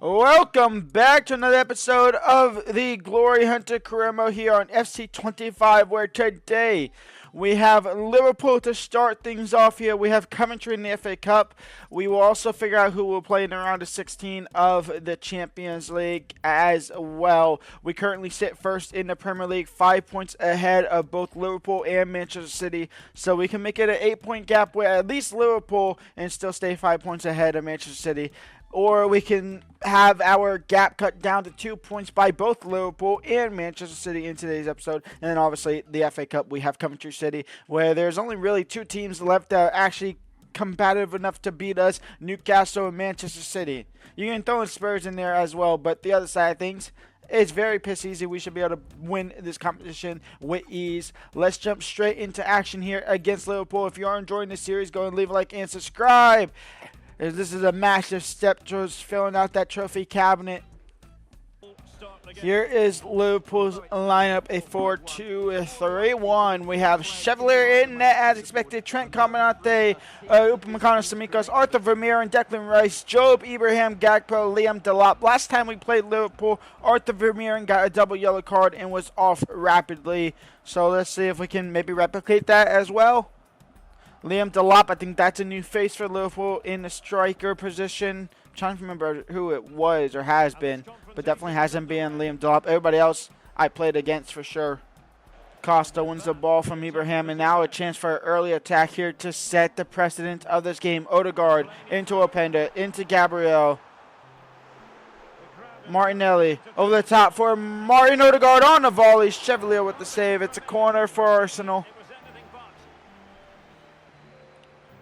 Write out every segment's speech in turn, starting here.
Welcome back to another episode of the Glory Hunter career mode here on FC25, where today we have Liverpool to start things off here. We have Coventry in the FA Cup. We will also figure out who will play in the round of 16 of the Champions League as well. We currently sit first in the Premier League, 5 points ahead of both Liverpool and Manchester City. So we can make it an 8-point gap with at least Liverpool and still stay 5 points ahead of Manchester City. Or we can have our gap cut down to 2 points by both Liverpool and Manchester City in today's episode. And then obviously the FA Cup, we have Coventry City, where there's only really two teams left that are actually competitive enough to beat us, Newcastle and Manchester City. You can throw in Spurs in there as well, but the other side of things, it's very piss easy. We should be able to win this competition with ease. Let's jump straight into action here against Liverpool. If you are enjoying this series, go and leave a like and subscribe. This is a massive step towards filling out that trophy cabinet. Here is Liverpool's lineup, a 4-2-3-1. We have Chevalier in net as expected, Trent Comandante, Upamecano, Tsimikas, Arthur Vermeer, and Declan Rice, Job, Ibrahim, Gakpo, Liam Delap. Last time we played Liverpool, Arthur Vermeer got a double yellow card and was off rapidly. So let's see if we can maybe replicate that as well. Liam Delap, I think that's a new face for Liverpool in the striker position. I'm trying to remember who it was or has been, but definitely hasn't been Liam Delap. Everybody else I played against for sure. Costa wins the ball from Ibrahim, and now a chance for an early attack here to set the precedent of this game. Odegaard into Openda, into Gabriel. Martinelli over the top for Martin Odegaard on the volley. Chevalier with the save. It's a corner for Arsenal.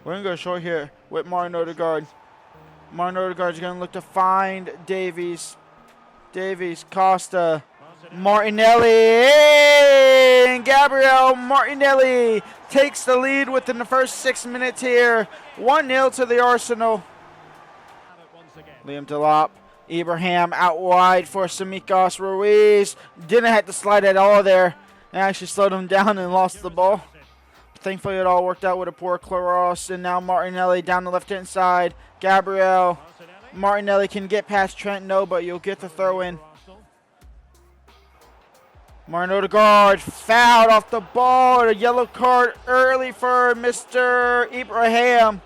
We're going to go short here with Martin Odegaard. Martin Odegaard's going to look to find Davies. Davies, Costa, Martinelli, and Gabriel Martinelli takes the lead within the first 6 minutes here. 1-0 to the Arsenal. Liam Delap, Ibrahim out wide for Tsimikas. Ruiz didn't have to slide at all there. And actually slowed him down and lost the ball. Thankfully, it all worked out with a poor cross, and now Martinelli down the left-hand side. Gabriel. Martinelli can get past Trent, no, but you'll get the throw in. Martin Odegaard fouled off the ball. A yellow card early for Mr. Ibrahim.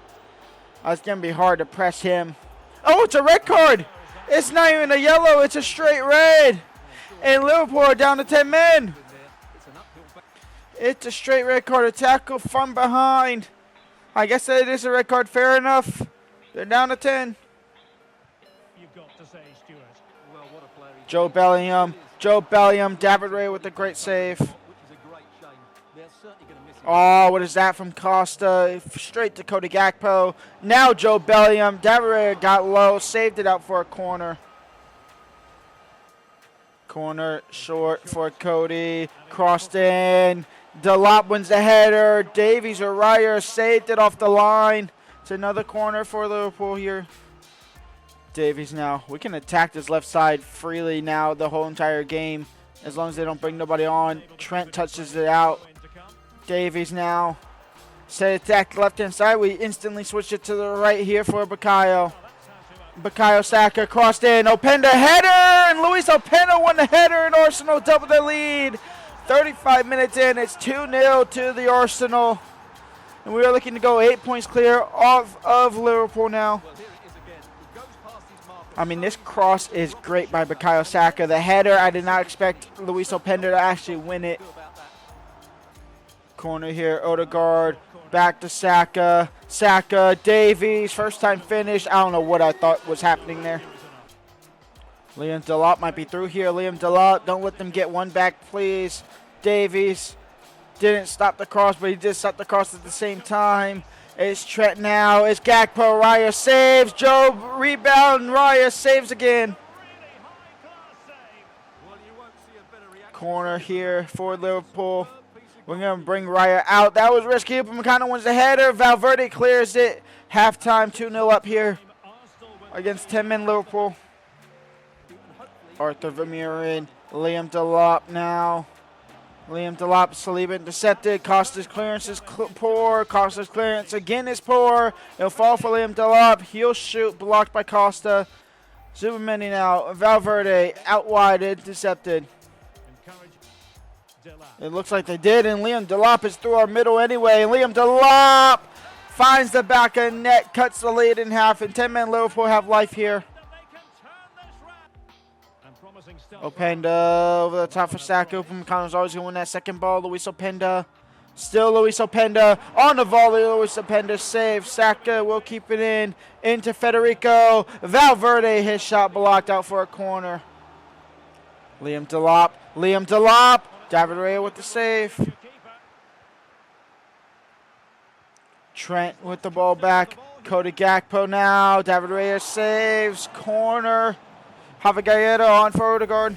It's going to be hard to press him. Oh, it's a red card. It's not even a yellow. It's a straight red. And Liverpool are down to 10 men. It's a straight red card, a tackle from behind. I guess that it is a red card, fair enough. They're down to 10. Joe Bellingham, David Ray with a great save. Oh, what is that from Costa? Straight to Cody Gakpo. Now Joe Bellingham, David Ray got low, saved it out for a corner. Corner short for Cody, crossed in. Delap wins the header. Davies or Ryer saved it off the line. It's another corner for Liverpool here. Davies now. We can attack this left side freely now the whole entire game as long as they don't bring nobody on. Trent touches it out. Davies now. Set attack left-hand side. We instantly switch it to the right here for Bukayo. Bukayo Saka crossed in. Openda header, and Luis Openda won the header, and Arsenal doubled the lead. 35 minutes in, it's 2-0 to the Arsenal. And we are looking to go 8 points clear off of Liverpool now. I mean, this cross is great by Bukayo Saka. The header, I did not expect Luis Openda to actually win it. Corner here, Odegaard, back to Saka. Saka, Davies, first time finish. I don't know what I thought was happening there. Liam Delap might be through here. Liam Delap, don't let them get one back, please. Davies didn't stop the cross, but he did stop the cross at the same time. It's Trent now. It's Gakpo. Raya saves. Job rebound. Raya saves again. Corner here for Liverpool. We're going to bring Raya out. That was risky. Upamecano wins the header. Valverde clears it. Halftime 2-0 up here against 10-man Liverpool. Arthur Vermeer in. Liam Delap now. Liam Delap, Saliba intercepted. Costa's clearance is poor. Costa's clearance again is poor. It'll fall for Liam Delap. He'll shoot, blocked by Costa. Zoom many now. Valverde out wide, intercepted. It looks like they did, and Liam Delop is through our middle anyway. Liam Delop finds the back of the net, cuts the lead in half, and 10-man Liverpool have life here. Openda over the top for Saka. Upamecano's always going to win that second ball. Luis Openda. Still Luis Openda on the volley. Luis Openda saves. Saka will keep it in. Into Federico. Valverde, his shot blocked out for a corner. Liam Delop. Liam Delop. David Raya with the save. Trent with the ball back. Cody Gakpo now. David Raya saves. Corner. Javi Gallardo on for Odegaard.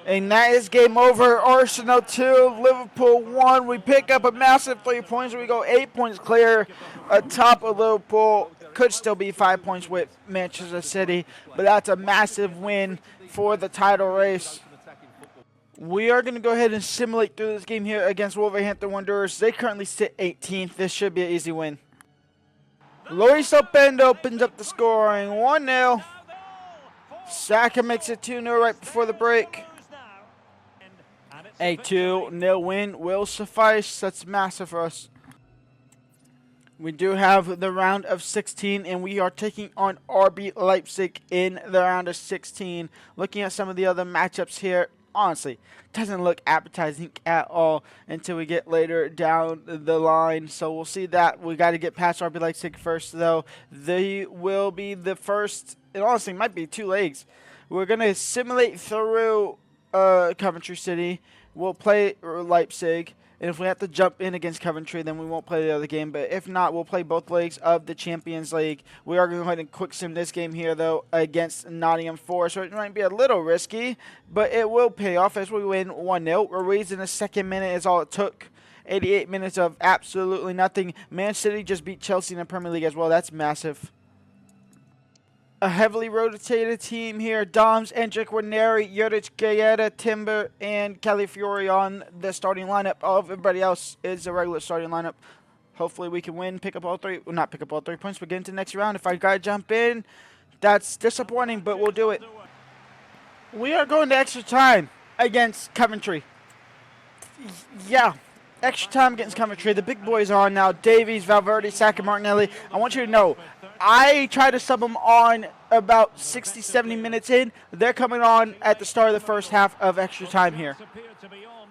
And that is game over. Arsenal 2, Liverpool 1. We pick up a massive 3 points. We go 8 points clear atop of Liverpool. Could still be 5 points with Manchester City, but that's a massive win for the title race. We are going to go ahead and simulate through this game here against Wolverhampton Wanderers. They currently sit 18th. This should be an easy win. Luis Openda opens up the scoring. 1-0. Saka makes it 2-0 right before the break. A 2-0 win will suffice. That's massive for us. We do have the round of 16, and we are taking on RB Leipzig in the round of 16. Looking at some of the other matchups here, honestly, doesn't look appetizing at all until we get later down the line. So we'll see that. We got to get past RB Leipzig first, though. They will be the first. It honestly might be 2 legs. We're going to simulate through Coventry City. We'll play Leipzig. And if we have to jump in against Coventry, then we won't play the other game. But if not, we'll play both legs of the Champions League. We are going to go ahead and quick sim this game here, though, against Nottingham Forest. So it might be a little risky, but it will pay off as we win 1-0. Ruiz in the second minute is all it took. 88 minutes of absolutely nothing. Man City just beat Chelsea in the Premier League as well. That's massive. A heavily rotated team here. Doms, Endrick, Ranieri, Juric, Gaeta, Timber, and Calafiori on the starting lineup. All of everybody else is a regular starting lineup. Hopefully we can win, pick up all 3. Well, not pick up all 3 points, but get into the next round. If I got to jump in, that's disappointing, but we'll do it. We are going to extra time against Coventry. Yeah. Extra time against Coventry. The big boys are on now. Davies, Valverde, Saka, Martinelli. I want you to know, I try to sub them on about 60, 70 minutes in. They're coming on at the start of the first half of extra time here.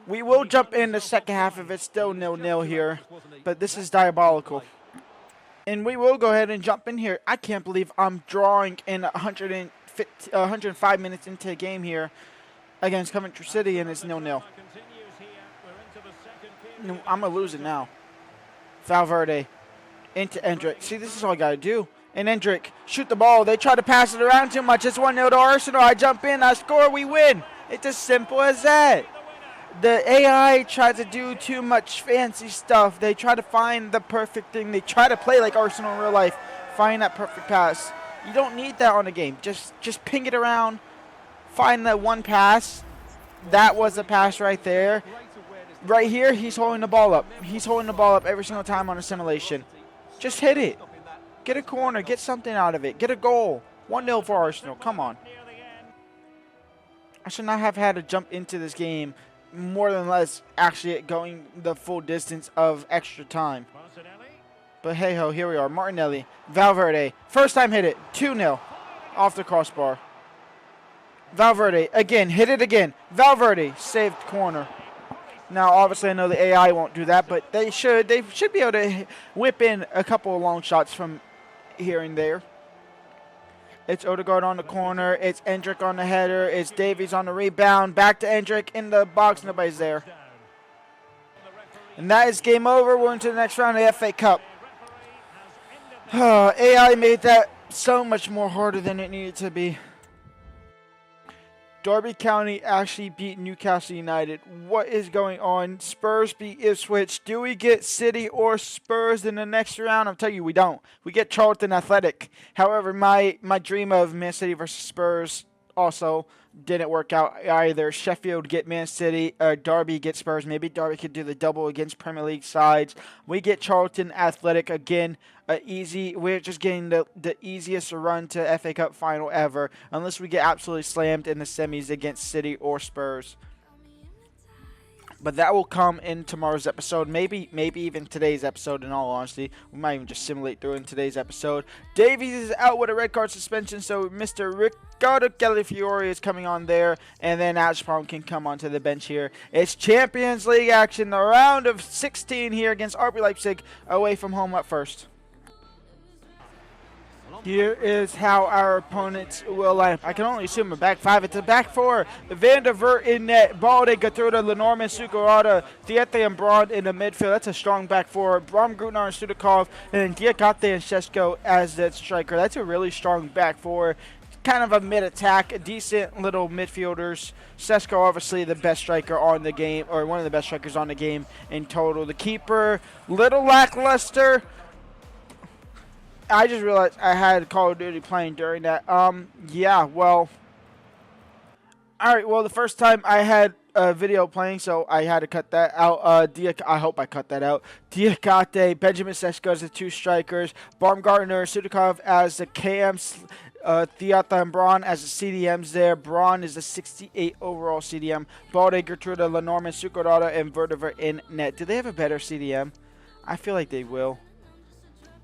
We will jump in the second half if it's still 0-0 here, but this is diabolical. And we will go ahead and jump in here. I can't believe I'm drawing in 105 minutes into the game here against Coventry City, and it's 0-0. I'm going to lose it now. Valverde into Endrick. See, this is all I got to do. And Endrick, shoot the ball. They try to pass it around too much. It's 1-0 to Arsenal. I jump in, I score, we win. It's as simple as that. The AI tries to do too much fancy stuff. They try to find the perfect thing. They try to play like Arsenal in real life. Find that perfect pass. You don't need that on the game. Just ping it around. Find that one pass. That was a pass right there. Right here, he's holding the ball up. He's holding the ball up every single time on a simulation. Just hit it. Get a corner. Get something out of it. Get a goal. 1-0 for Arsenal. Come on. I should not have had to jump into this game more than less actually going the full distance of extra time. But hey-ho, here we are. Martinelli. Valverde. First time hit it. 2-0 off the crossbar. Valverde. Again. Hit it again. Valverde. Saved corner. Now, obviously, I know the AI won't do that, but they should. They should be able to whip in a couple of long shots from here and there. It's Odegaard on the corner. It's Endrick on the header. It's Davies on the rebound. Back to Endrick in the box. Nobody's there. And that is game over. We're into the next round of the FA Cup. AI made that so much more harder than it needed to be. Derby County actually beat Newcastle United. What is going on? Spurs beat Ipswich. Do we get City or Spurs in the next round? I'll tell you, we don't. We get Charlton Athletic. However, my dream of Man City versus Spurs also didn't work out either. Sheffield get Man City, Derby get Spurs. Maybe Derby could do the double against Premier League sides. We get Charlton Athletic again. Easy. We're just getting the easiest run to FA Cup final ever, unless we get absolutely slammed in the semis against City or Spurs. But that will come in tomorrow's episode, maybe even today's episode, in all honesty. We might even just simulate through in today's episode. Davies is out with a red card suspension, so Mr. Riccardo Calafiore is coming on there, and then Ashprom can come onto the bench here. It's Champions League action, the round of 16 here against RB Leipzig, away from home up first. Here is how our opponents will line up. I can only assume a back five. It's a back four. Van der Vert in net. Balde, Gatruda, Lenormand, Sukarada, Thiete, and Braun in the midfield. That's a strong back four. Bram, Grutner, and Sudakov, and then Diakate and Shesko as that striker. That's a really strong back four. Kind of a mid-attack, decent little midfielders. Sesko, obviously the best striker on the game, or one of the best strikers on the game in total. The keeper, little lackluster. I just realized I had Call of Duty playing during that. Yeah, well. Alright, well, the first time I had a video playing, so I had to cut that out. I hope I cut that out. Diakate, Benjamin Sesko as the two strikers. Baumgartner, Sudakov as the KMs. Thiata and Braun as the CDMs there. Braun is a 68 overall CDM. Balde, Gertruda, Lenormand, Sukarada, and Vertiver in net. Do they have a better CDM? I feel like they will.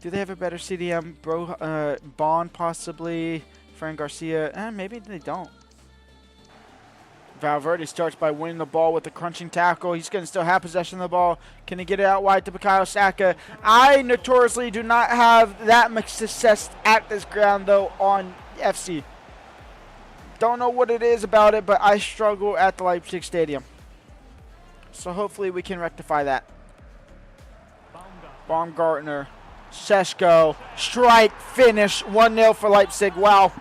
Do they have a better CDM? Bond, possibly. Fran Garcia. Maybe they don't. Valverde starts by winning the ball with a crunching tackle. He's going to still have possession of the ball. Can he get it out wide to Bukayo Saka? I notoriously do not have that much success at this ground, though, on FC. Don't know what it is about it, but I struggle at the Leipzig Stadium. So hopefully we can rectify that. Baumgartner. Sesko, strike, finish, 1-0 for Leipzig. Wow.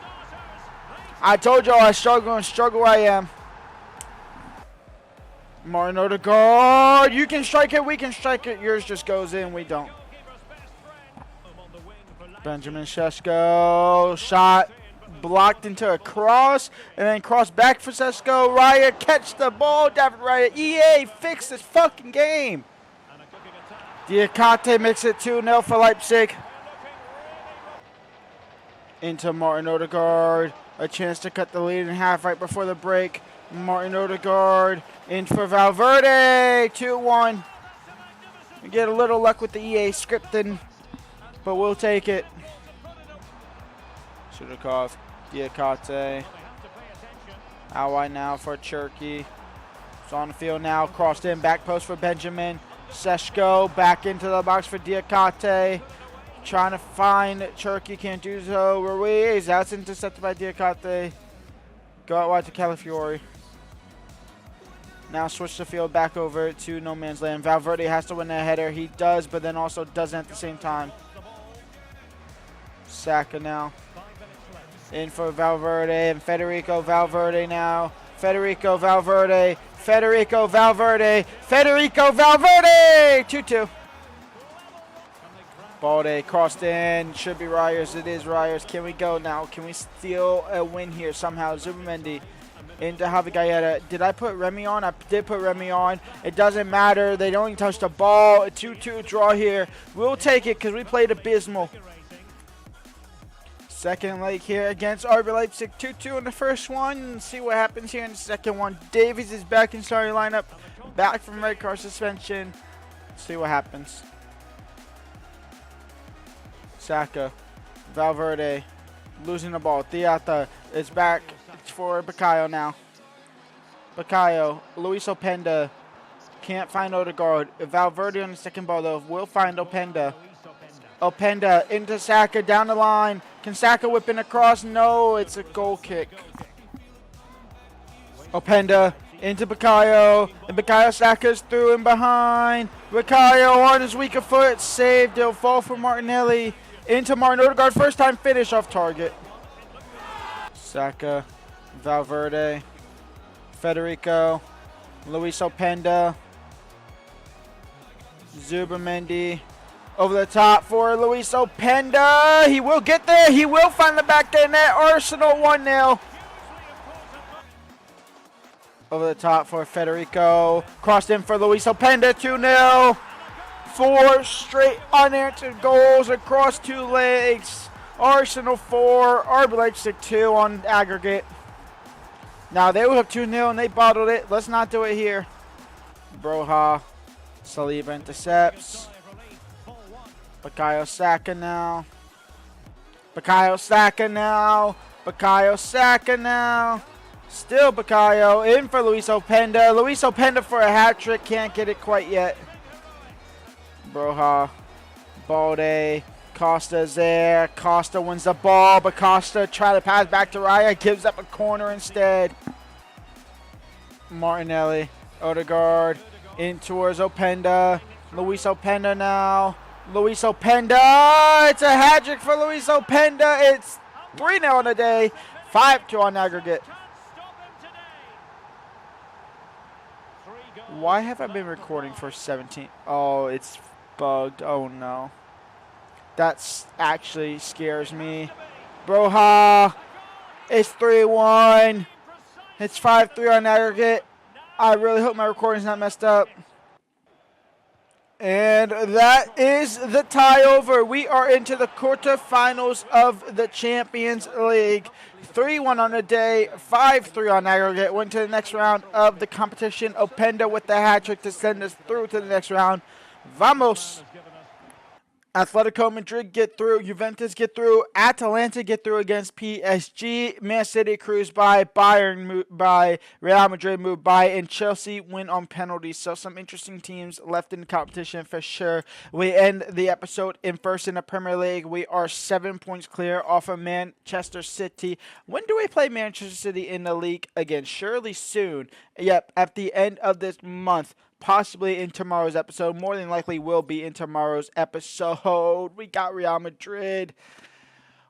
I told y'all I struggle and struggle I am. Martin Odegaard, you can strike it, we can strike it. Yours just goes in, we don't. Benjamin Sesko, shot, blocked into a cross, and then cross back for Sesko. Raya, catch the ball, David Raya. EA, fix this fucking game. Diakate makes it 2-0 for Leipzig. Into Martin Odegaard. A chance to cut the lead in half right before the break. Martin Odegaard in for Valverde. 2-1. We get a little luck with the EA scripting, but we'll take it. Sudakov, Diakate. Out wide now for Cherky. It's on the field now. Crossed in, back post for Benjamin. Sesko back into the box for Diakate. Trying to find Cherky, can't do so. Ruiz, that's intercepted by Diakate. Go out wide to Calafiore. Now switch the field back over to no man's land. Valverde has to win that header. He does, but then also doesn't at the same time. Saka now. In for Valverde and Federico Valverde now. Federico Valverde. Federico Valverde. Federico Valverde! 2-2. Balde crossed in. Should be Ryers. It is Ryers. Can we go now? Can we steal a win here somehow? Zubamendi into Javi Gaeta. Did I put Remy on? I did put Remy on. It doesn't matter. They don't even touch the ball. A 2-2 draw here. We'll take it because we played abysmal. Second leg here against RB Leipzig. 2-2 in the first one. See what happens here in the second one. Davies is back in starting lineup. Back from red card suspension. See what happens. Saka. Valverde. Losing the ball. Thiata is back for Bukayo now. Bukayo. Luis Openda. Can't find Odegaard. Valverde on the second ball though. Will find Openda. Openda into Saka, down the line. Can Saka whip in across? No, it's a goal kick. Openda into Bukayo. And Bukayo Saka's through and behind. Bukayo on his weaker foot. Saved. It'll fall for Martinelli. Into Martin Odegaard. First time finish off target. Saka. Valverde. Federico. Luis Openda. Zubamendi. Over the top for Luis Openda. He will get there. He will find the back end net. Arsenal 1-0. Over the top for Federico. Crossed in for Luis Openda. 2-0. 4 straight unanswered goals across 2 legs. Arsenal 4, RB Leipzig 2 on aggregate. Now they will have 2-0 and they bottled it. Let's not do it here. Broha. Saliba intercepts. Bukayo Saka now. Bukayo Saka now. Bukayo Saka now. Still Bukayo. In for Luis Openda. Luis Openda for a hat trick. Can't get it quite yet. Broha. Balde. Costa's there. Costa wins the ball, but Costa try to pass back to Raya. Gives up a corner instead. Martinelli. Odegaard. In towards Openda. Luis Openda now. Luis Openda. It's a hat trick for Luis Openda. It's 3-0 on the day. 5-2 on aggregate. Why have I been recording for 17? Oh, it's bugged. Oh, no. That actually scares me. Broha. It's 3-1. It's 5-3 on aggregate. I really hope my recording's not messed up. And that is the tie over. We are into the quarterfinals of the Champions League. 3-1 on the day, 5-3 on aggregate. Went to the next round of the competition. Openda with the hat trick to send us through to the next round. Vamos. Atletico Madrid get through, Juventus get through, Atalanta get through against PSG, Man City cruise by, Bayern move by, Real Madrid move by, and Chelsea win on penalties. So some interesting teams left in the competition for sure. We end the episode in first in the Premier League. We are 7 points clear off of Manchester City. When do we play Manchester City in the league again? Surely soon. Yep, at the end of this month. Possibly in tomorrow's episode. More than likely will be in tomorrow's episode. We got Real Madrid.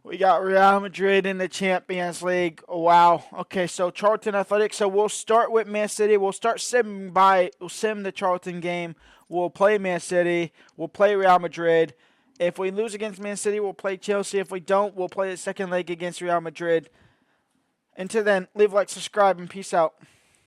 We got Real Madrid in the Champions League. Wow. Okay, so Charlton Athletic. So we'll start with Man City. We'll sim the Charlton game. We'll play Man City. We'll play Real Madrid. If we lose against Man City, we'll play Chelsea. If we don't, we'll play the second leg against Real Madrid. Until then, leave a like, subscribe, and peace out.